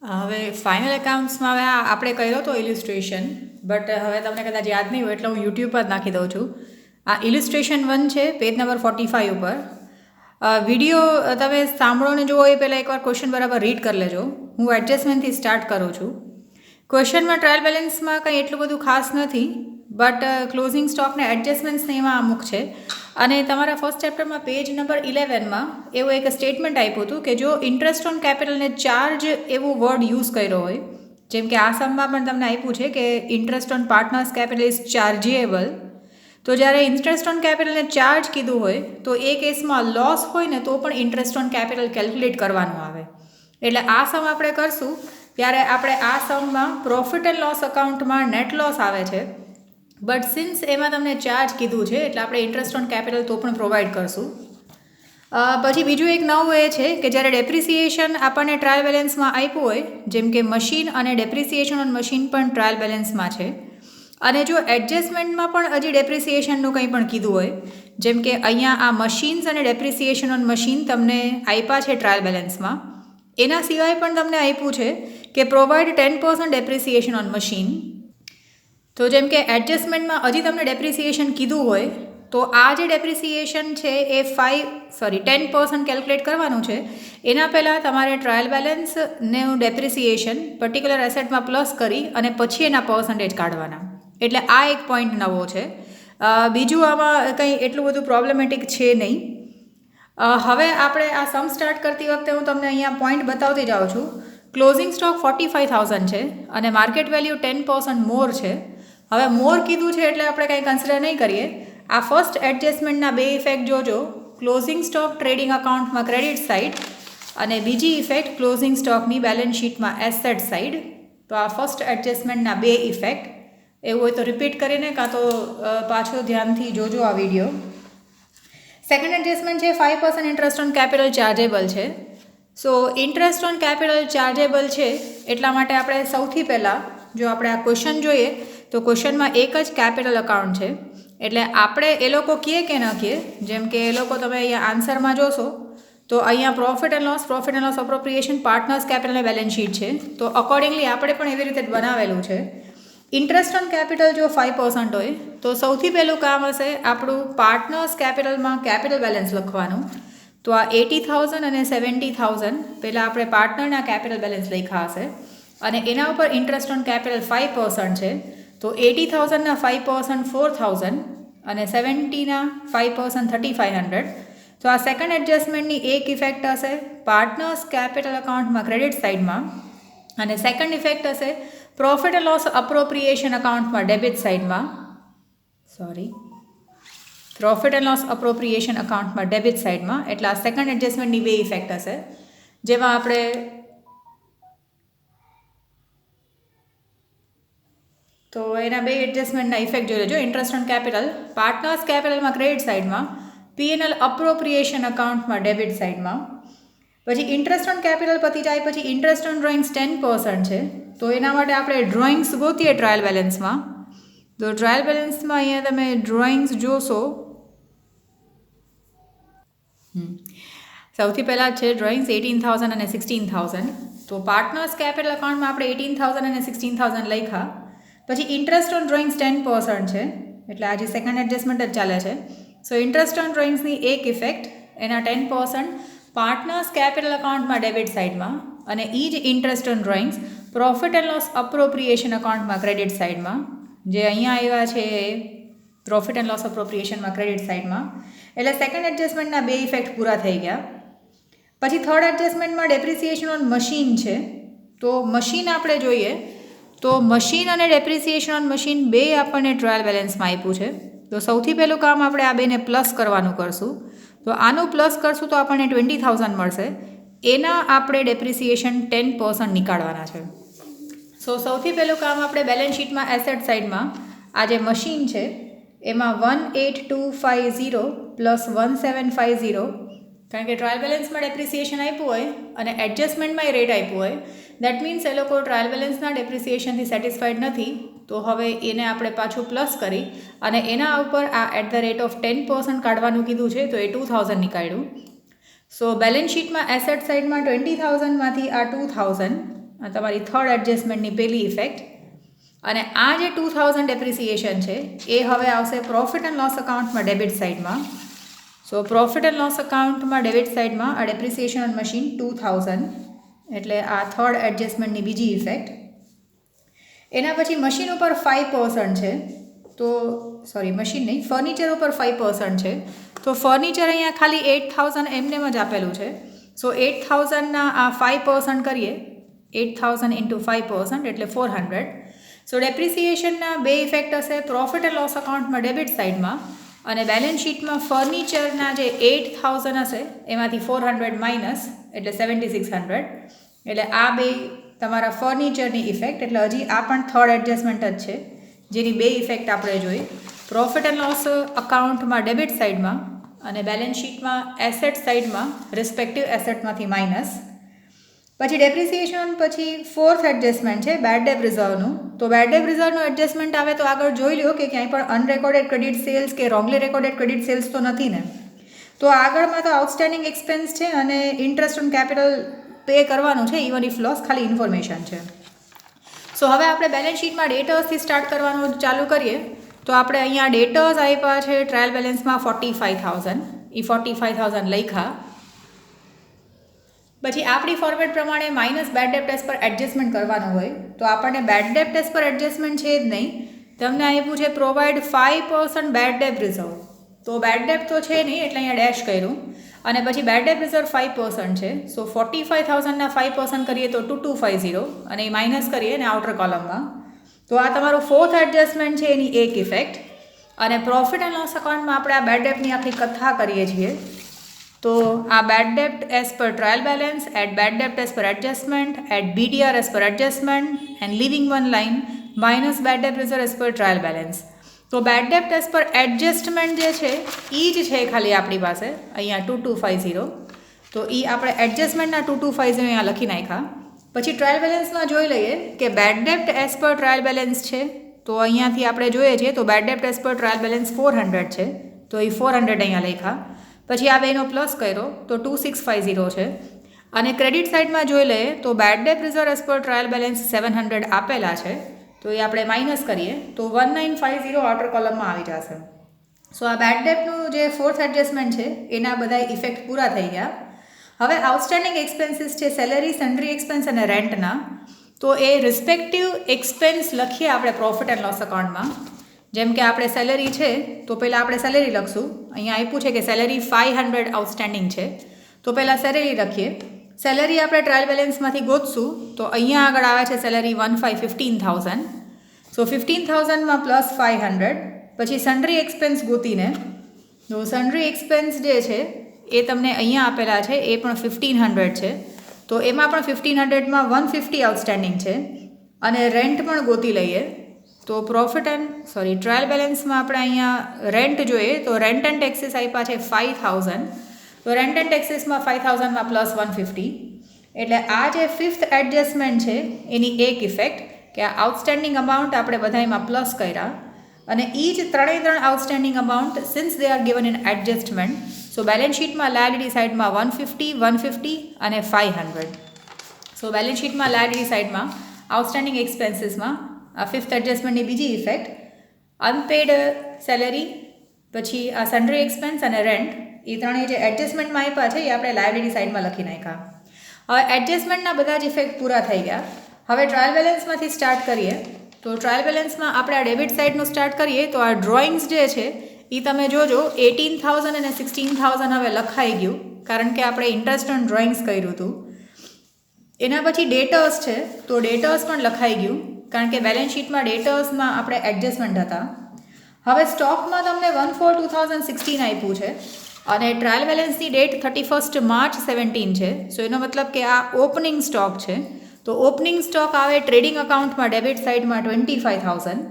હવે ફાઇનલ એકાઉન્ટ્સમાં હવે આપણે કર્યો હતો ઇલિસ્ટ્રેશન, બટ હવે તમને કદાચ યાદ નહીં હોય એટલે હું યુટ્યુબ પર નાખી દઉં છું. આ ઇલિસ્ટ્રેશન 1 છે, પેજ નંબર 45 ઉપર. વિડીયો તમે સાંભળો ને જુઓ એ પહેલાં એકવાર ક્વેશ્ચન બરાબર રીડ કરી લેજો. હું એડજસ્ટમેન્ટથી સ્ટાર્ટ કરું છું. ક્વેશ્ચનમાં ટ્રાયલ બેલેન્સમાં કંઈ એટલું બધું ખાસ નથી, બટ ક્લોઝિંગ સ્ટોકને એડજસ્ટમેન્ટ્સને એમાં અમુક છે. અને તમારા ફર્સ્ટ ચેપ્ટરમાં પેજ નંબર 11માં એવું એક સ્ટેટમેન્ટ આપ્યું હતું કે જો ઇન્ટરેસ્ટ ઓન કેપિટલને ચાર્જ એવું વર્ડ યુઝ કર્યો હોય, જેમ કે આ સમમાં પણ તમને આપ્યું છે કે interest on partners capital is chargeable, તો જ્યારે ઇન્ટરેસ્ટ ઓન કેપિટલને ચાર્જ કીધું હોય તો એ કેસમાં લોસ હોય ને તો પણ ઇન્ટરેસ્ટ ઓન કેપિટલ કેલ્ક્યુલેટ કરવાનું આવે. એટલે આ સમ આપણે કરશું ત્યારે આપણે આ સમમાં પ્રોફિટ એન્ડ લોસ અકાઉન્ટમાં નેટ લોસ આવે છે, બટ સિન્સ એમાં તમને ચાર્જ કીધું છે એટલે આપણે ઇન્ટરેસ્ટ ઓન કેપિટલ તો પણ પ્રોવાઈડ કરશું. પછી બીજું એક નવું એ છે કે જ્યારે ડેપ્રિસિએશન આપણને ટ્રાયલ બેલેન્સમાં આપ્યું હોય, જેમ કે મશીન અને ડેપ્રિસિએશન ઓન મશીન પણ ટ્રાયલ બેલેન્સમાં છે, અને જો એડજસ્ટમેન્ટમાં પણ હજી ડેપ્રિસિએશનનું કંઈ પણ કીધું હોય, જેમ કે અહીંયા આ મશીન્સ અને ડેપ્રિસિએશન ઓન મશીન તમને આપ્યા છે ટ્રાયલ બેલેન્સમાં, એના સિવાય પણ તમને આપ્યું છે કે પ્રોવાઈડ 10% ડેપ્રિસિએશન ઓન મશીન. તો જેમ કે એડજસ્ટમેન્ટમાં હજી તમને ડેપ્રિસિએશન કીધું હોય તો આ જે ડેપ્રિસિએશન છે એ 10% કેલ્ક્યુલેટ કરવાનું છે. એના પહેલાં તમારે ટ્રાયલ બેલેન્સને ડેપ્રિસિએશન પર્ટિક્યુલર એસેટમાં પ્લસ કરી અને પછી એના પર્સન્ટેજ કાઢવાના. એટલે આ એક પોઈન્ટ નવો છે. બીજું આમાં કંઈ એટલું બધું પ્રોબ્લેમેટિક છે નહીં. હવે આપણે આ સમ સ્ટાર્ટ કરતી વખતે હું તમને અહીંયા પોઈન્ટ બતાવતી જાઉં છું. ક્લોઝિંગ સ્ટોક 45,000 છે અને માર્કેટ વેલ્યુ 10% મોર છે. હવે મોર કીધું છે એટલે આપણે કંઈ કન્સિડર નહીં કરીએ. આ ફર્સ્ટ એડજસ્ટમેન્ટના બે ઇફેક્ટ જોજો, ક્લોઝિંગ સ્ટોક ટ્રેડિંગ અકાઉન્ટમાં ક્રેડિટ સાઇડ અને બીજી ઇફેક્ટ ક્લોઝિંગ સ્ટોકની બેલેન્સ શીટમાં એસેટ સાઇડ. તો આ ફર્સ્ટ એડજસ્ટમેન્ટના બે ઇફેક્ટ, એવું હોય તો રિપીટ કરીને કાં તો પાછો ધ્યાનથી જોજો આ વિડીયો. સેકન્ડ એડજસ્ટમેન્ટ છે 5% ઇન્ટરેસ્ટ ઓન કેપિટલ ચાર્જેબલ છે. સો ઇન્ટરેસ્ટ ઓન કેપિટલ ચાર્જેબલ છે એટલા માટે આપણે સૌથી પહેલાં જો આપણે આ ક્વેશ્ચન જોઈએ તો ક્વેશ્ચનમાં એક જ કેપિટલ અકાઉન્ટ છે, એટલે આપણે એ લોકો કહે કે ન કહે, જેમ કે એ લોકો તમે અહીંયા આન્સરમાં જોશો તો અહીંયા profit and loss appropriation partners capital અને બેલેન્સ શીટ છે. તો અકોર્ડિંગલી આપણે પણ એવી રીતે બનાવેલું છે. ઇન્ટરેસ્ટ ઓન કેપિટલ જો 5% હોય તો સૌથી પહેલું કામ હશે આપણું પાર્ટનર્સ કેપિટલમાં કેપિટલ બેલેન્સ લખવાનું. તો આ 80,000 અને 70,000 પહેલાં આપણે પાર્ટનરના કેપિટલ બેલેન્સ લખ્યા હશે અને એના ઉપર ઇન્ટરેસ્ટ ઓન કેપિટલ 5% છે. તો 80,000ના 5% 4,000 અને 70ના 5% 3,500. તો આ સેકન્ડ એડજસ્ટમેન્ટની એક ઇફેક્ટ હશે પાર્ટનર્સ કેપિટલ અકાઉન્ટમાં ક્રેડિટ સાઇડમાં, અને સેકન્ડ ઇફેક્ટ હશે પ્રોફિટ એન્ડ લોસ અપ્રોપ્રિએશન અકાઉન્ટમાં ડેબિટ સાઇડમાં. પ્રોફિટ એન્ડ લોસ અપ્રોપ્રિએશન અકાઉન્ટમાં ડેબિટ સાઇડમાં. એટલે આ સેકન્ડ એડજસ્ટમેન્ટની બે ઇફેક્ટ હશે, જેમાં આપણે તો એના બે એડજસ્ટમેન્ટના ઇફેક્ટ જોઈ લેજો. ઇન્ટરેસ્ટ ઓન કેપિટલ પાર્ટનર્સ કેપિટલમાં ક્રેડિટ સાઇડમાં, P&L અપ્રોપ્રિએશન અકાઉન્ટમાં ડેબિટ સાઇડમાં. પછી ઇન્ટરેસ્ટ ઓન કેપિટલ પતી જાય પછી ઇન્ટરેસ્ટ ઓન ડ્રોઈંગ્સ 10% છે. તો એના માટે આપણે ડ્રોઈંગ્સ ગોતીએ ટ્રાયલ બેલેન્સમાં. તો ટ્રાયલ બેલેન્સમાં અહીંયા તમે ડ્રોઈંગ્સ જોશો, સૌથી પહેલાં છે ડ્રોઈંગ્સ 18,000 અને 16,000. તો પાર્ટનર્સ કેપિટલ અકાઉન્ટમાં આપણે 18,000 અને 16,000 લખ્યા. પછી ઇન્ટરેસ્ટ ઓન ડ્રોઈંગ્સ 10% છે, એટલે આજે સેકન્ડ એડજસ્ટમેન્ટ જ ચાલે છે. સો ઇન્ટરેસ્ટ ઓન ડ્રોઈંગ્સની એક ઇફેક્ટ એના 10% પાર્ટનર્સ કેપિટલ અકાઉન્ટમાં ડેબિટ સાઇડમાં, અને એ જ interest on drawings profit and loss appropriation અકાઉન્ટમાં ક્રેડિટ સાઇડમાં, જે અહીંયા આવ્યા છે પ્રોફિટ એન્ડ લોસ અપ્રોપ્રિએશનમાં ક્રેડિટ સાઇડમાં. એટલે સેકન્ડ એડજસ્ટમેન્ટના બે ઇફેક્ટ પૂરા થઈ ગયા. પછી થર્ડ એડજસ્ટમેન્ટમાં ડેપ્રિસિએશન ઓન મશીન છે. તો મશીન આપણે જોઈએ તો મશીન અને ડેપ્રિસિએશન ઓન મશીન બે આપણને ટ્રાયલ બેલેન્સમાં આપ્યું છે. તો સૌથી પહેલું કામ આપણે આ બેને પ્લસ કરવાનું કરશું. તો આનું પ્લસ કરશું તો આપણને 20,000 મળશે. એના આપણે ડેપ્રિસિએશન 10% નીકાળવાના છે. સો સૌથી પહેલું કામ આપણે બેલેન્સ શીટમાં એસેટ સાઇડમાં આ જે મશીન છે એમાં 18250 પ્લસ 1750, કારણ કે ટ્રાયલ બેલેન્સમાં ડેપ્રિસિએશન આપ્યું હોય અને એડજસ્ટમેન્ટમાં રેટ આપ્યું હોય, દેટ મીન્સ એ લોકો ટ્રાયલ બેલેન્સના ડેપ્રિસિએશનથી સેટિસ્ફાઈડ નથી. તો હવે એને આપણે પાછું પ્લસ કરી અને એના ઉપર આ એટ ધ રેટ ઓફ 10% કાઢવાનું કીધું છે, તો એ 2,000 નીકાળ્યું. સો બેલેન્સ શીટમાં એસેટ સાઇડમાં 20,000માંથી આ 2,000 તમારી થર્ડ એડજસ્ટમેન્ટની પહેલી ઇફેક્ટ. અને આ જે 2000 ડેપ્રિસિએશન છે એ હવે આવશે પ્રોફિટ એન્ડ લોસ અકાઉન્ટમાં ડેબિટ સાઇડમાં. સો પ્રોફિટ એન્ડ લોસ અકાઉન્ટમાં ડેબિટ સાઇડમાં આ ડેપ્રિસિએશન ઓન મશીન 2000, એટલે આ થર્ડ એડજસ્ટમેન્ટની બીજી ઇફેક્ટ. એના પછી મશીન ઉપર 5% છે, તો સોરી મશીન નહીં, ફર્નિચર ઉપર 5% છે. તો ફર્નિચર અહીંયા ખાલી 8000 એમનેમ જ આપેલું છે. સો 8000ના આ 5% કરીએ, 8000 ઇન્ટુ 5% એટલે 400. સો ડેપ્રિસિએશનના બે ઇફેક્ટ હશે પ્રોફિટ એન્ડ લોસ અકાઉન્ટમાં ડેબિટ સાઇડમાં, અને બેલેન્સ શીટમાં ફર્નિચરના જે 8000 હશે એમાંથી 400 માઇનસ એટલે 7600. એટલે આ બે તમારા ફર્નિચરની ઇફેક્ટ. એટલે હજી આ પણ થર્ડ એડજસ્ટમેન્ટ જ છે, જેની બે ઇફેક્ટ આપણે જોઈ પ્રોફિટ એન્ડ લોસ અકાઉન્ટમાં ડેબિટ સાઇડમાં અને બેલેન્સ શીટમાં એસેટ સાઇડમાં રિસ્પેક્ટિવ એસેટમાંથી માઇનસ. પછી ડેપ્રિસિએશન પછી ફોર્થ એડજસ્ટમેન્ટ છે બેડ ડેપ રિઝર્વનું. તો બેડ ડેપ રિઝર્વનું એડજસ્ટમેન્ટ આવે તો આગળ જોઈ લો કે ક્યાંય પણ અનરેકોર્ડેડ ક્રેડિટ સેલ્સ કે રોંગલી રેકોર્ડેડ ક્રેડિટ સેલ્સ તો નથી ને. તો આગળમાં તો આઉટસ્ટેન્ડિંગ એક્સપેન્સ છે અને ઇન્ટરેસ્ટ ઓન કેપિટલ પે કરવાનું છે, ઇવન ઇફ લોસ, ખાલી ઇન્ફોર્મેશન છે. સો હવે આપણે બેલેન્સ શીટમાં ડેટર્સથી સ્ટાર્ટ કરવાનું ચાલુ કરીએ. તો આપણે અહીંયા ડેટર્સ આપ્યા છે ટ્રાયલ બેલેન્સમાં 45000, એ 45000 લખ્યા. પછી આપણી ફોર્મેટ પ્રમાણે માઇનસ બેડ ડેપ ટેસ્ટ પર એડજસ્ટમેન્ટ કરવાનું હોય. તો આપણને બેડ ડેપ ટેસ્ટ પર એડજસ્ટમેન્ટ છે જ નહીં, તમને આપ્યું છે પ્રોવાઈડ 5% બેડ ડેપ રિઝર્વ. તો બેડ ડેપ તો છે નહીં એટલે અહીંયા ડેશ કર્યું. અને પછી બેડ ડેપ રિઝર્વ 5% છે. સો 45000ના 5% કરીએ તો 2250, અને એ માઇનસ કરીએ ને આઉટર કોલમમાં. તો આ તમારું ફોર્થ એડજસ્ટમેન્ટ છે, એની એક ઇફેક્ટ. અને પ્રોફિટ એન્ડ લોસ અકાઉન્ટમાં આપણે આ બેડ ડેપની આખી કથા કરીએ છીએ. તો આ બેડ ડેપ્ટ as per trial balance, at bed ડેપ્ટ એઝ પર adjustment, at BDR as per adjustment, and living one line minus bed ડેપ્ટ reserve as per trial balance. તો બેડ ડેપ્ટ એઝ પર એડજસ્ટમેન્ટ જે છે એ જ છે ખાલી આપણી પાસે અહીંયા 2250. તો એ આપણે એડજસ્ટમેન્ટના 2250 અહીંયા લખી નાખ્યા. પછી ટ્રાયલ બેલેન્સમાં જોઈ લઈએ કે બેડ ડેપ્ટ એઝ પર ટ્રાયલ બેલેન્સ છે. તો અહીંયાથી આપણે જોઈએ છીએ તો બેડ ડેપ્ટ એઝ પર ટ્રાયલ બેલેન્સ 400 છે. તો એ 400 અહીંયા લખ્યા. પછી આ બેનો પ્લસ કર્યો તો 2650 છે. અને ક્રેડિટ સાઇડમાં જોઈ લઈએ તો bad debt reserve as per trial balance 700 આપેલા છે. તો એ આપણે માઇનસ કરીએ તો 1950 આઉટર કોલમમાં આવી જશે. સો આ બેડ ડેપનું જે ફોર્થ એડજસ્ટમેન્ટ છે એના બધા ઇફેક્ટ પૂરા થઈ ગયા. હવે આઉટસ્ટેન્ડિંગ એક્સપેન્સીસ છે સેલેરી, સન્ડ્રી એક્સપેન્સ અને રેન્ટના. તો એ રિસ્પેક્ટિવ એક્સપેન્સ લખીએ આપણે પ્રોફિટ એન્ડ લોસ અકાઉન્ટમાં. જેમ કે આપણે સેલેરી છે તો પહેલાં આપણે સેલેરી લખશું. અહીંયા આપ્યું છે કે સેલેરી 500 આઉટસ્ટેન્ડિંગ છે. તો પહેલાં સેલેરી લખીએ. સેલેરી આપણે ટ્રાયલ બેલેન્સમાંથી ગોતશું. તો અહીંયા આગળ આવે છે સેલેરી 15,000. સો 15,000માં પ્લસ 500. પછી સન્ડ્રી એક્સપેન્સ ગોતીને, તો સન્ડ્રી એક્સપેન્સ જે છે એ તમને અહીંયા આપેલા છે, એ પણ 1500 છે. તો એમાં પણ 1500માં 150 આઉટસ્ટેન્ડિંગ છે. અને રેન્ટ પણ ગોતી લઈએ. તો પ્રોફિટ એન્ડ ટ્રાયલ બેલેન્સમાં આપણે અહીંયા રેન્ટ જોઈએ તો રેન્ટ એન્ડ ટેક્સીસ આપ્યા છે 5000. તો રેન્ટ એન્ડ ટેક્સીસમાં 5000માં પ્લસ 150. એટલે આ જે ફિફ્થ એડજસ્ટમેન્ટ છે એની એક ઇફેક્ટ કે આ આઉટસ્ટેન્ડિંગ અમાઉન્ટ આપણે બધામાં પ્લસ કર્યા. અને એ જ ત્રણ outstanding amount since they are given in adjustment. So balance શીટમાં લાયબિલિટી સાઇડમાં 150, 150 અને 500. સો બેલેન્સ શીટમાં લાયબિલિટી સાઇડમાં આઉટસ્ટેન્ડિંગ એક્સપેન્સીસમાં આ ફિફ્થ એડજસ્ટમેન્ટની બીજી ઇફેક્ટ અનપેડ સેલેરી, પછી આ સન્ડ્રી એક્સપેન્સ અને રેન્ટ, એ ત્રણેય જે એડજસ્ટમેન્ટમાં આપ્યા છે એ આપણે લાયબિલિટી સાઇડમાં લખી નાખ્યા. હવે એડજસ્ટમેન્ટના બધા જ ઇફેક્ટ પૂરા થઈ ગયા. હવે ટ્રાયલ બેલેન્સમાંથી સ્ટાર્ટ કરીએ. તો ટ્રાયલ બેલેન્સમાં આપણે આ ડેબિટ સાઇડનું સ્ટાર્ટ કરીએ. તો આ ડ્રોઈંગ્સ જે છે એ તમે જોજો 18,000 અને 16,000 હવે લખાઈ ગયું, કારણ કે આપણે ઇન્ટરેસ્ટ ઓન ડ્રોઈંગ્સ કર્યું હતું. એના પછી ડેટર્સ છે તો ડેટર્સ પણ લખાઈ ગયું, કારણ કે બેલેન્સ શીટમાં ડેટર્સમાં આપણે એડજસ્ટમેન્ટ હતા. હવે સ્ટોકમાં તમને 1/4/2016 આપ્યું છે અને ટ્રાયલ બેલેન્સની ડેટ 31 માર્ચ 17 છે. સો એનો મતલબ કે આ ઓપનિંગ સ્ટોક છે. તો ઓપનિંગ સ્ટોક આવે ટ્રેડિંગ અકાઉન્ટમાં ડેબિટ સાઇડમાં 25,000.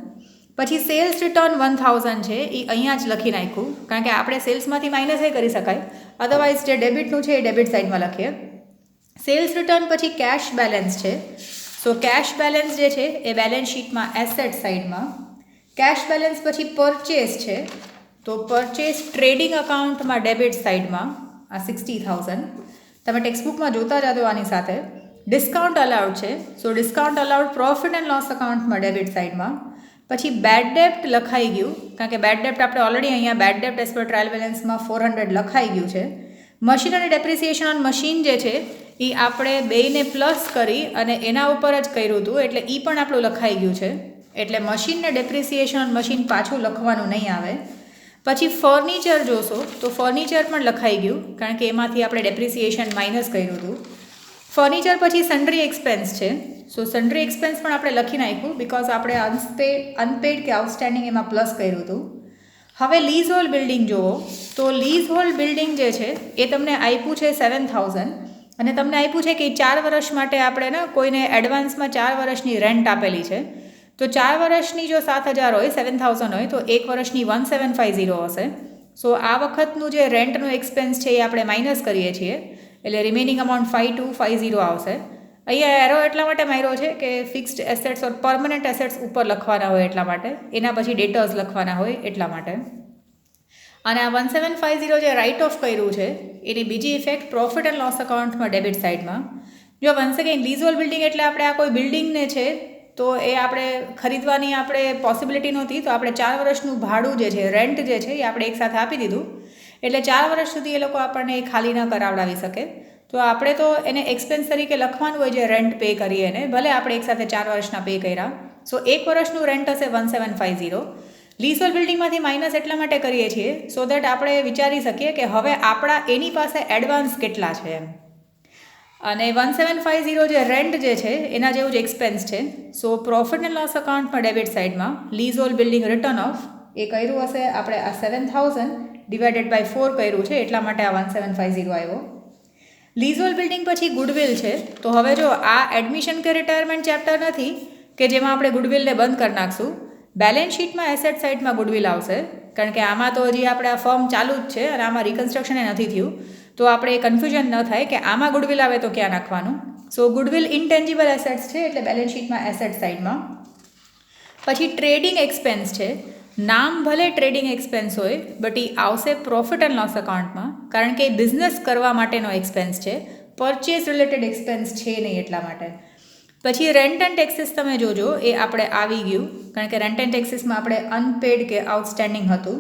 પછી સેલ્સ રિટર્ન 1000 છે, એ અહીંયા જ લખી નાખ્યું, કારણ કે આપણે સેલ્સમાંથી માઇનસ એ કરી શકાય, અધરવાઇઝ જે ડેબિટનું છે એ ડેબિટ સાઇડમાં લખીએ. સેલ્સ રિટર્ન પછી કેશ બેલેન્સ છે. સો કેશ બેલેન્સ જે છે એ બેલેન્સ શીટમાં એસેટ સાઇડમાં. કેશ બેલેન્સ પછી પરચેસ છે, તો પરચેસ ટ્રેડિંગ અકાઉન્ટમાં ડેબિટ સાઇડમાં આ 60,000. તમે ટેક્સ્ટબુકમાં જોતા જાજો આની સાથે. ડિસ્કાઉન્ટ અલાઉડ છે. So discount allowed profit and loss અકાઉન્ટમાં ડેબિટ સાઇડમાં. પછી બેડ ડેપ્ટ લખાઈ ગયું, કારણ કે બેડ ડેપ્ટ આપણે ઓલરેડી અહીંયા બેડ ડેપ્ટ એઝ પર ટ્રાયલ બેલેન્સમાં 400 લખાઈ ગયું છે. મશીન અને ડેપ્રિસિએશન ઓન મશીન જે છે એ આપણે બેયને પ્લસ કરી અને એના ઉપર જ કર્યું હતું, એટલે એ પણ આપણું લખાઈ ગયું છે. એટલે મશીનને ડેપ્રિસિએશન ઓન મશીન પાછું લખવાનું નહીં આવે. પછી ફર્નિચર જોશો તો ફર્નિચર પણ લખાઈ ગયું, કારણ કે એમાંથી આપણે ડેપ્રિસિએશન માઇનસ કર્યું હતું. ફર્નિચર પછી સન્ડ્રી એક્સપેન્સ છે. સો સન્ડ્રી એક્સપેન્સ પણ આપણે લખી નાખ્યું, બિકોઝ આપણે અનપેડ કે આઉટસ્ટેન્ડિંગ એમાં પ્લસ કર્યું હતું. હવે લીઝ હોલ્ડ બિલ્ડિંગ જુઓ તો લીઝ હોલ્ડ બિલ્ડિંગ જે છે એ તમને આપ્યું છે 7000 અને તમને આપ્યું છે કે 4 વર્ષ માટે આપણે ને કોઈને એડવાન્સમાં 4 વર્ષની રેન્ટ આપેલી છે. તો 4 વર્ષની જો 7000 હોય, 7000 હોય તો 1 વર્ષની 1750 હશે. સો આ વખતનું જે રેન્ટનું એક્સપેન્સ છે એ આપણે માઇનસ કરીએ છીએ, એટલે રિમેનિંગ અમાઉન્ટ 5250 આવશે. અહીંયા એરો એટલા માટે માર્યો છે કે ફિક્સ્ડ એસેટ્સ ઓર પરમનન્ટ એસેટ્સ ઉપર લખવાના હોય એટલા માટે, એના પછી ડેટર્સ લખવાના હોય એટલા માટે. અને આ 1750 જે રાઇટ ઓફ કર્યું છે એની બીજી ઇફેક્ટ પ્રોફિટ એન્ડ લોસ અકાઉન્ટમાં ડેબિટ સાઇડમાં. જો once again lease hold building એટલે આપણે આ કોઈ બિલ્ડિંગને છે તો એ આપણે ખરીદવાની આપણે પોસિબિલિટી નહોતી, તો આપણે 4 વર્ષનું ભાડું જે છે, રેન્ટ જે છે એ આપણે એકસાથે આપી દીધું, એટલે 4 વર્ષ સુધી એ લોકો આપણને એ ખાલી ન કરાવડાવી શકે. તો આપણે તો એને એક્સપેન્સ તરીકે લખવાનું હોય જે રેન્ટ પે કરીએ એને, ભલે આપણે એકસાથે 4 વર્ષના પે કર્યા. સો 1 વર્ષનું રેન્ટ હશે 1750. લીઝહોલ્ડ બિલ્ડિંગમાંથી માઇનસ એટલા માટે કરીએ છીએ સો દેટ આપણે વિચારી શકીએ કે હવે આપણા એની પાસે એડવાન્સ કેટલા છે એમ. અને 1750 જે રેન્ટ જે છે એના જેવું જ એક્સપેન્સ છે. સો પ્રોફિટ એન્ડ લોસ અકાઉન્ટમાં ડેબિટ સાઇડમાં લીઝહોલ્ડ બિલ્ડિંગ રિટર્ન ઓફ એ કર્યું હશે આપણે આ 7000 ડિવાઇડેડ બાય 4 કર્યું છે, એટલા માટે આ 1750 આવ્યો. લીઝહોલ્ડ બિલ્ડિંગ પછી ગુડવિલ છે. તો હવે જો આ એડમિશન કે રિટાયરમેન્ટ ચેપ્ટર નથી કે જેમાં આપણે ગુડવિલને બંધ કરી નાખશું. બેલેન્સ શીટમાં એસેટ સાઇડમાં ગુડવિલ આવશે, કારણ કે આમાં તો હજી આપણે આ ફર્મ ચાલુ જ છે અને આમાં રિકન્સ્ટ્રક્શન એ નથી થયું, તો આપણે કન્ફ્યુઝન ન થાય કે આમાં ગુડવિલ આવે તો ક્યાં નાખવાનું. સો ગુડવિલ ઇન્ટેન્જિબલ એસેટ્સ છે એટલે બેલેન્સ શીટમાં એસેટ સાઇડમાં. પછી ટ્રેડિંગ એક્સપેન્સ છે. નામ ભલે ટ્રેડિંગ એક્સપેન્સ હોય બટ એ આવશે પ્રોફિટ એન્ડ લોસ અકાઉન્ટમાં, કારણ કે બિઝનેસ કરવા માટેનો એક્સપેન્સ છે, પરચેઝ રિલેટેડ એક્સપેન્સ છે નહીં એટલા માટે. પછી રેન્ટ એન્ડ ટેક્સીસ તમે જોજો એ આપણે આવી ગયું, કારણ કે રેન્ટ એન્ડ ટેક્સીસમાં આપણે અનપેડ કે આઉટસ્ટેન્ડિંગ હતું.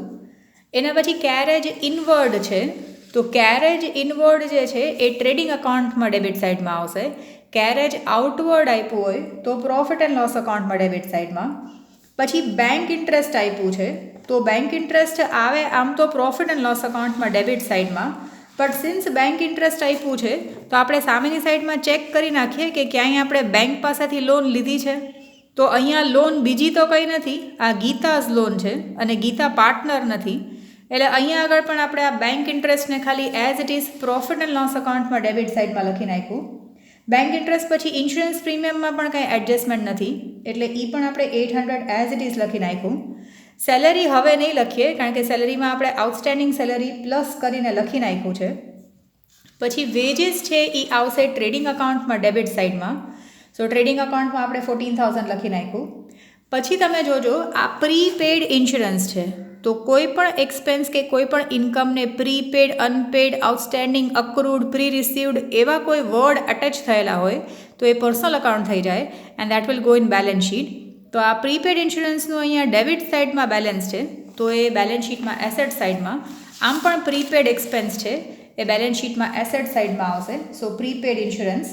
એના પછી કેરેજ ઇનવર્ડ છે. તો કેરેજ ઇનવર્ડ જે છે એ ટ્રેડિંગ અકાઉન્ટમાં ડેબિટ સાઇડમાં આવશે. કેરેજ આઉટવર્ડ આપ્યું હોય તો પ્રોફિટ એન્ડ લોસ અકાઉન્ટમાં ડેબિટ સાઇડમાં. પછી બેંક ઇન્ટરેસ્ટ આપ્યું છે તો બેંક ઇન્ટરેસ્ટ આવે આમ તો પ્રોફિટ એન્ડ લોસ અકાઉન્ટમાં ડેબિટ સાઇડમાં, બટ સિન્સ બેંક ઇન્ટરેસ્ટ આપ્યું છે તો આપણે સામેની સાઈડમાં ચેક કરી નાખીએ કે ક્યાંય આપણે બેંક પાસેથી લોન લીધી છે. તો અહીંયા લોન બીજી તો કંઈ નથી, આ ગીતાઝ લોન છે અને ગીતા પાર્ટનર નથી, એટલે અહીંયા આગળ પણ આપણે આ બેંક ઇન્ટરેસ્ટને ખાલી as it is profit and loss અકાઉન્ટમાં ડેબિટ સાઇડમાં લખી નાખ્યું. બેંક ઇન્ટરેસ્ટ પછી ઇન્સ્યોરન્સ પ્રીમિયમમાં પણ કંઈ એડજસ્ટમેન્ટ નથી, એટલે એ પણ આપણે 800 એઝ ઇટ ઇઝ લખી નાખ્યું. સેલેરી હવે નહીં લખીએ, કારણ કે સેલેરીમાં આપણે આઉટસ્ટેન્ડિંગ સેલેરી પ્લસ કરીને લખી નાખ્યું છે. પછી વેજીસ છે એ આવશે ટ્રેડિંગ અકાઉન્ટમાં ડેબિટ સાઇડમાં. સો ટ્રેડિંગ અકાઉન્ટમાં આપણે 14000 લખી નાખ્યું. પછી તમે જોજો આ પ્રીપેડ ઇન્સ્યોરન્સ છે, તો કોઈ પણ એક્સપેન્સ કે કોઈ પણ ઇન્કમને prepaid, unpaid, outstanding, accrued, pre received એવા કોઈ વર્ડ અટેચ થયેલા હોય તો એ પર્સનલ અકાઉન્ટ થઈ જાય and that will go in balance sheet. તો આ પ્રીપેડ ઇન્સ્યોરન્સનું અહીંયા ડેબિટ સાઇડમાં બેલેન્સ છે, તો એ બેલેન્સ શીટમાં એસેટ સાઇડમાં. આમ પણ પ્રીપેડ એક્સપેન્સ છે એ બેલેન્સ શીટમાં એસેટ સાઇડમાં આવશે. સો પ્રીપેડ ઇન્સ્યોરન્સ.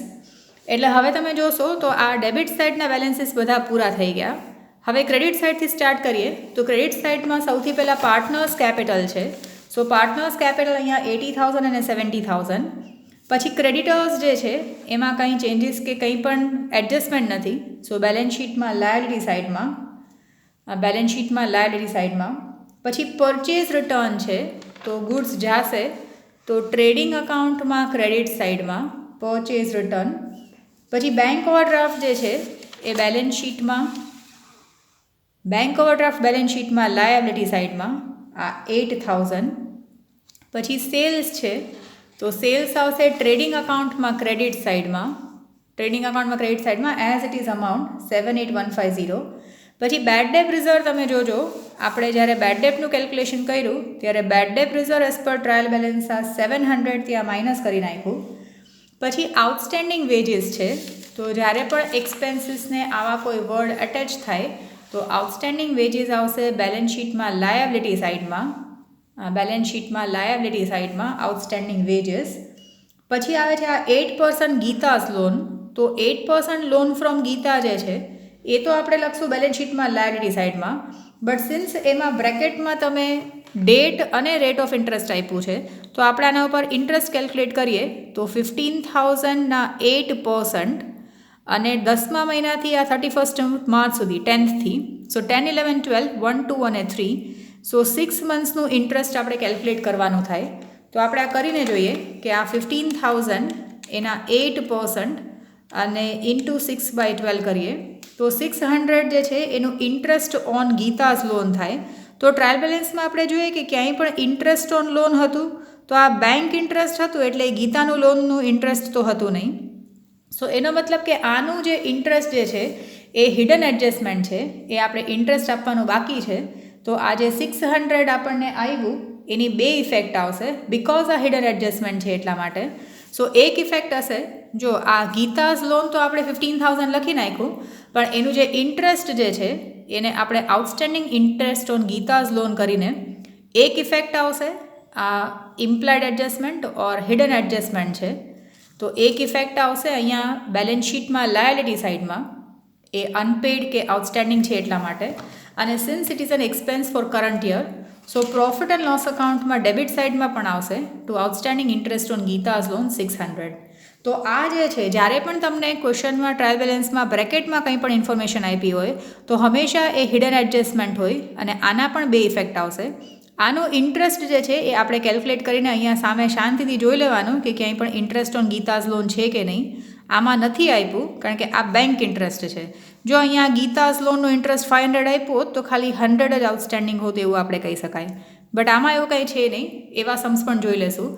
એટલે હવે તમે જોશો તો આ ડેબિટ સાઇડના બેલેન્સીસ બધા પૂરા થઈ ગયા. હવે ક્રેડિટ સાઇડથી સ્ટાર્ટ કરીએ તો ક્રેડિટ સાઇડમાં સૌથી પહેલાં પાર્ટનર્સ કેપિટલ છે. સો પાર્ટનર્સ કેપિટલ અહીંયા 80000 અને 70000. પછી ક્રેડિટર્સ જે છે એમાં કંઈ ચેન્જીસ કે કંઈ પણ એડજસ્ટમેન્ટ નથી. સો બેલેન્સ શીટમાં લાયબિલિટી સાઇડમાં. પછી પરચેઝ રિટર્ન છે, તો ગુડ્સ જાશે તો ટ્રેડિંગ અકાઉન્ટમાં ક્રેડિટ સાઇડમાં પરચેઝ રિટર્ન. પછી બેંક ઓવરડ્રાફ્ટ જે છે એ બેલેન્સ શીટમાં લાયબિલિટી સાઇડમાં આ 8000. પછી સેલ્સ છે તો સેલ્સ આવશે ટ્રેડિંગ અકાઉન્ટમાં ક્રેડિટ સાઇડમાં એઝ ઇટ ઇઝ અમાઉન્ટ 78150. પછી બેડ ડેપ રિઝર્વ તમે જોજો, આપણે જ્યારે બેડ ડેપનું કેલ્ક્યુલેશન કર્યું ત્યારે bad debt reserve as per trial balance આ 700 ત્યાં માઇનસ કરી નાખ્યું. પછી આઉટસ્ટેન્ડિંગ વેજીસ છે. તો જ્યારે પણ એક્સપેન્સીસને આવા કોઈ વર્ડ અટેચ થાય તો આઉટસ્ટેન્ડિંગ વેજીસ આવશે બેલેન્સ શીટમાં લાયબિલિટી સાઇડમાં. Outstanding veggies. પછી આવે છે આ 8% ગીતાસ લોન. તો 8% લોન ફ્રોમ ગીતા જે છે એ તો આપણે લખશું બેલેન્સ શીટમાં લાયબિલિટી સાઇડમાં. બટ સિન્સ એમાં બ્રેકેટમાં તમે ડેટ અને રેટ ઓફ ઇન્ટરેસ્ટ આપ્યું છે તો આપણે આના ઉપર ઇન્ટરેસ્ટ કેલ્ક્યુલેટ કરીએ તો 15,000ના 8% અને 10મા મહિનાથી આ 31 માર્ચ સુધી 10thથી. સો 10, 11, 12, 1, 2 અને 3. સો 6 મંથ્સનું ઇન્ટરેસ્ટ આપણે કેલ્ક્યુલેટ કરવાનું થાય. તો આપણે આ કરીને જોઈએ કે આ 15,000 એના 8% અને ઇન્ટુ 6/12 કરીએ તો 600 જે છે એનું ઇન્ટરેસ્ટ ઓન ગીતાસ લોન થાય. તો ટ્રાયલ બેલેન્સમાં આપણે જોઈએ કે ક્યાંય પણ ઇન્ટરેસ્ટ ઓન લોન હતું તો આ બેંક ઇન્ટરેસ્ટ હતું એટલે ગીતાનું લોનનું ઇન્ટરેસ્ટ તો હતું નહીં. સો એનો મતલબ કે આનું જે ઇન્ટરેસ્ટ જે છે એ હિડન એડજસ્ટમેન્ટ છે, એ આપણે ઇન્ટરેસ્ટ આપવાનું બાકી છે. તો આ જે 600 આપણને આવ્યું એની 2 ઇફેક્ટ આવશે બિકોઝ આ હિડન એડજસ્ટમેન્ટ છે એટલા માટે. સો એક ઇફેક્ટ હશે, જો આ ગીતાસ લોન તો આપણે 15,000 લખી નાખ્યું પણ એનું જે ઇન્ટરેસ્ટ જે છે એને આપણે outstanding interest on Geeta's loan કરીને એક ઇફેક્ટ આવશે, આ ઇમ્પ્લાઇડ એડજસ્ટમેન્ટ ઓર હિડન એડજસ્ટમેન્ટ છે. તો એક ઇફેક્ટ આવશે અહીંયા બેલેન્સ શીટમાં લાયબિલિટી સાઇડમાં, એ અનપેડ કે આઉટસ્ટેન્ડિંગ છે એટલા માટે. અને since it is an expense for current year so profit and loss અકાઉન્ટમાં ડેબિટ સાઇડમાં પણ આવશે to outstanding interest on Geeta's loan 600. તો આ જે છે જ્યારે પણ તમને ક્વેશ્ચનમાં ટ્રાયલ બેલેન્સમાં બ્રેકેટમાં કંઈ પણ ઇન્ફોર્મેશન આપી હોય તો હંમેશા એ હિડન એડજસ્ટમેન્ટ હોય અને આના પણ 2 ઇફેક્ટ આવશે. આનો ઇન્ટરેસ્ટ જે છે એ આપણે કેલ્ક્યુલેટ કરીને અહીંયા સામે શાંતિથી જોઈ લેવાનું કે ક્યાંય પણ ઇન્ટરેસ્ટ ઓન ગીતાસ લોન છે કે નહીં. આમાં નથી આપ્યું કારણ કે આ બેંક ઇન્ટરેસ્ટ છે. જો અહીંયા ગીતાસ લોનનો ઇન્ટરેસ્ટ 500 આપ્યો હોત તો ખાલી 100 જ આઉટસ્ટેન્ડિંગ હોત એવું આપણે કહી શકાય. બટ આમાં એવું કંઈ છે નહીં, એવા સમ્સ પણ જોઈ લેશું.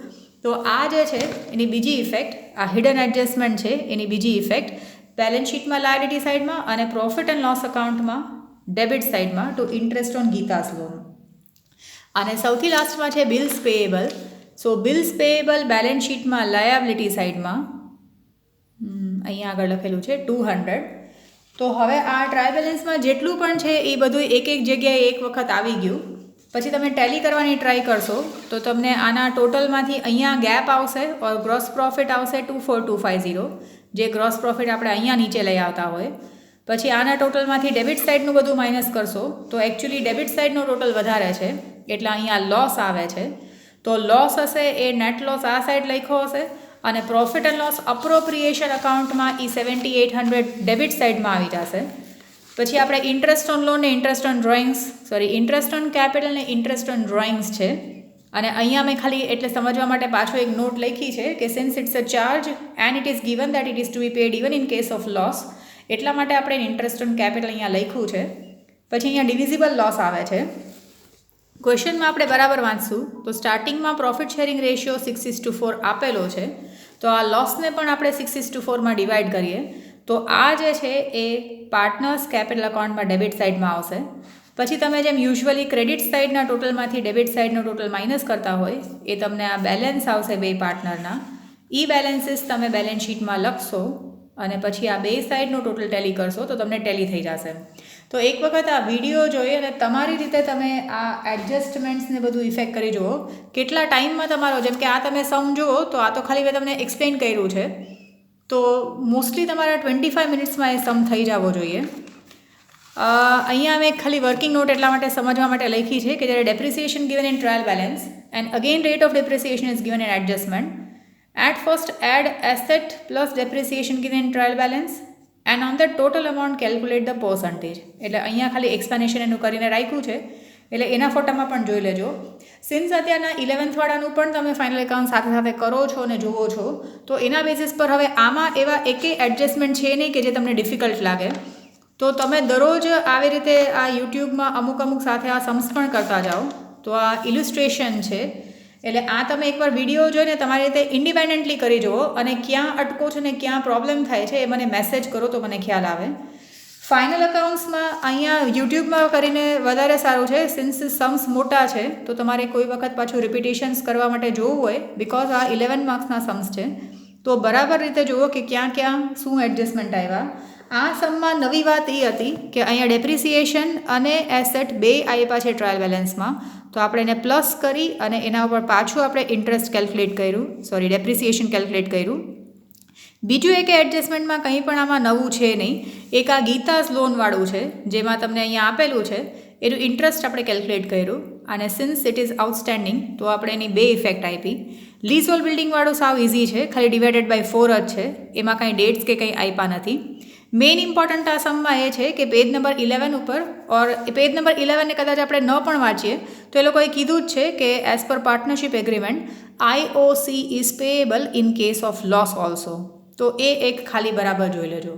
તો આ જે છે એની બીજી ઇફેક્ટ, આ હિડન એડજસ્ટમેન્ટ છે એની બીજી ઇફેક્ટ બેલેન્સ શીટમાં લાયબિલિટી સાઇડમાં અને પ્રોફિટ એન્ડ લોસ અકાઉન્ટમાં ડેબિટ સાઇડમાં to interest on Geeta's loan. અને સૌથી લાસ્ટમાં છે bills payable. So bills payable balance શીટમાં લાયબિલિટી સાઇડમાં અહીંયા આગળ લખેલું છે 200. તો હવે આ ટ્રાયલ બેલેન્સમાં જેટલું પણ છે એ બધું એક જગ્યાએ એક વખત આવી ગયું. પછી તમે ટેલી કરવાની ટ્રાય કરશો તો તમને આના ટોટલમાંથી અહીંયા ગેપ આવશે ઓર ગ્રોસ પ્રોફિટ આવશે 24,250, જે ગ્રોસ પ્રોફિટ આપણે અહીંયા નીચે લઈ આવતા હોય. પછી આના ટોટલમાંથી ડેબિટ સાઇડનું બધું માઇનસ કરશો તો એકચ્યુઅલી ડેબિટ સાઇડનો ટોટલ વધારે છે એટલે અહીંયા લોસ આવે છે. તો લોસ હશે એ નેટ લોસ આ સાઇડ લખ્યો હશે અને પ્રોફિટ એન્ડ લોસ અપ્રોપ્રિએશન અકાઉન્ટમાં એ 7,800 ડેબિટ સાઇડમાં આવી જશે. પછી આપણે ઇન્ટરેસ્ટ ઓન લોન ને ઇન્ટરેસ્ટ ઓન કેપિટલ ને ઇન્ટરેસ્ટ ઓન ડ્રોઈંગ્સ છે. અને અહીંયા મેં ખાલી એટલે સમજવા માટે પાછો એક નોટ લખી છે કે since it's a charge and it is given that it is to be paid even in case of loss, એટલા માટે આપણે ઇન્ટરેસ્ટ ઓન કેપિટલ અહીંયા લખ્યું છે. પછી અહીંયા ડિવિઝિબલ લોસ આવે છે. ક્વેશ્ચનમાં આપણે બરાબર વાંચશું તો સ્ટાર્ટિંગમાં પ્રોફિટ શેરિંગ રેશિયો 6:4 આપેલો છે. તો આ લોસને પણ આપણે 6:4માં ડિવાઈડ કરીએ તો આ જે છે એ પાર્ટનર્સ કેપિટલ અકાઉન્ટમાં ડેબિટ સાઇડમાં આવશે. પછી તમે જેમ યુઝ્યુઅલી ક્રેડિટ સાઇડના ટોટલમાંથી ડેબિટ સાઇડનો ટોટલ માઇનસ કરતા હોય એ તમને આ બેલેન્સ આવશે 2 પાર્ટનરના. ઈ બેલેન્સીસ તમે બેલેન્સ શીટમાં લખશો અને પછી આ 2 સાઇડનો ટોટલ ટેલી કરશો તો તમને ટેલી થઈ જશે. તો એક વખત આ વિડીયો જોઈ અને તમારી રીતે તમે આ એડજસ્ટમેન્ટ્સને બધું ઇફેક્ટ કરી જુઓ કેટલા ટાઈમમાં તમારો, જેમ કે આ તમે સમ જુઓ તો આ તો ખાલી મેં તમને એક્સપ્લેન કર્યું છે તો મોસ્ટલી તમારા 25 મિનિટ્સમાં એ સમ થઈ જવો જોઈએ. અહીંયા મેં ખાલી વર્કિંગ નોટ એટલા માટે સમજવા માટે લખી છે કે જ્યારે depreciation given in trial balance and again rate of depreciation is given in adjustment, at first add asset plus depreciation given in trial balance and on the total amount calculate the percentage. એટલે અહીંયા ખાલી explanation એનું કરીને રાખ્યું છે એટલે એના ફોટામાં પણ જોઈ લેજો. સિન્સ અત્યારના 11th વાળાનું પણ તમે ફાઇનલ એકાઉન્ટ સાથે સાથે કરો છો અને જુઓ છો તો એના બેસિસ પર હવે આમાં એવા એકેય એડજસ્ટમેન્ટ છે નહીં કે જે તમને ડિફિકલ્ટ લાગે. તો તમે દરરોજ આવી રીતે આ યુટ્યુબમાં અમુક સાથે આ સમ્સ પણ કરતા જાઓ. તો આ ઇલિસ્ટ્રેશન છે એટલે આ તમે એકવાર વિડીયો જોઈને તમારી રીતે ઇન્ડિપેન્ડન્ટલી કરી જુઓ અને ક્યાં અટકો છો ને ક્યાં પ્રોબ્લેમ થાય છે એ મને મેસેજ કરો તો મને ખ્યાલ આવે. ફાઇનલ અકાઉન્ટ્સમાં અહીંયા યુટ્યુબમાં કરીને વધારે સારું છે સિન્સ સમ્સ મોટા છે તો તમારે કોઈ વખત પાછું રિપીટેશન્સ કરવા માટે જોવું હોય બિકોઝ આ 11 માર્ક્સના સમ્સ છે તો બરાબર રીતે જુઓ કે ક્યાં ક્યાં શું એડજસ્ટમેન્ટ આવ્યા. આ સમમાં નવી વાત એ હતી કે અહીંયા ડેપ્રિસિએશન અને એસેટ બે આપ્યા છે ટ્રાયલ બેલેન્સમાં, તો આપણે એને પ્લસ કરી અને એના ઉપર પાછું આપણે ઇન્ટરેસ્ટ કેલ્ક્યુલેટ કર્યું, ડેપ્રિસિએશન કેલ્ક્યુલેટ કર્યું. બીજું એક એડજસ્ટમેન્ટમાં કંઈ પણ આમાં નવું છે નહીં. એક આ ગીતાસ લોનવાળું છે જેમાં તમને અહીંયા આપેલું છે, એનું ઇન્ટરેસ્ટ આપણે કેલ્ક્યુલેટ કર્યું અને સિન્સ ઇટ ઇઝ આઉટસ્ટેન્ડિંગ તો આપણે એની બે ઇફેક્ટ આપી. લીઝહોલ્ડ બિલ્ડિંગવાળું સાવ ઇઝી છે, ખાલી ડિવાઇડેડ બાય 4 જ છે, એમાં કાંઈ ડેટ્સ કે કંઈ આપ્યા નથી. મેઇન ઇમ્પોર્ટન્ટ આ સમમાં એ છે કે પેજ નંબર 11 ઉપર ઓર પેજ નંબર 11ને કદાચ આપણે ન પણ વાંચીએ તો એ લોકોએ કીધું જ છે કે as per partnership agreement IOC is payable in case of loss also. તો એ એક ખાલી બરાબર જોઈ લેજો.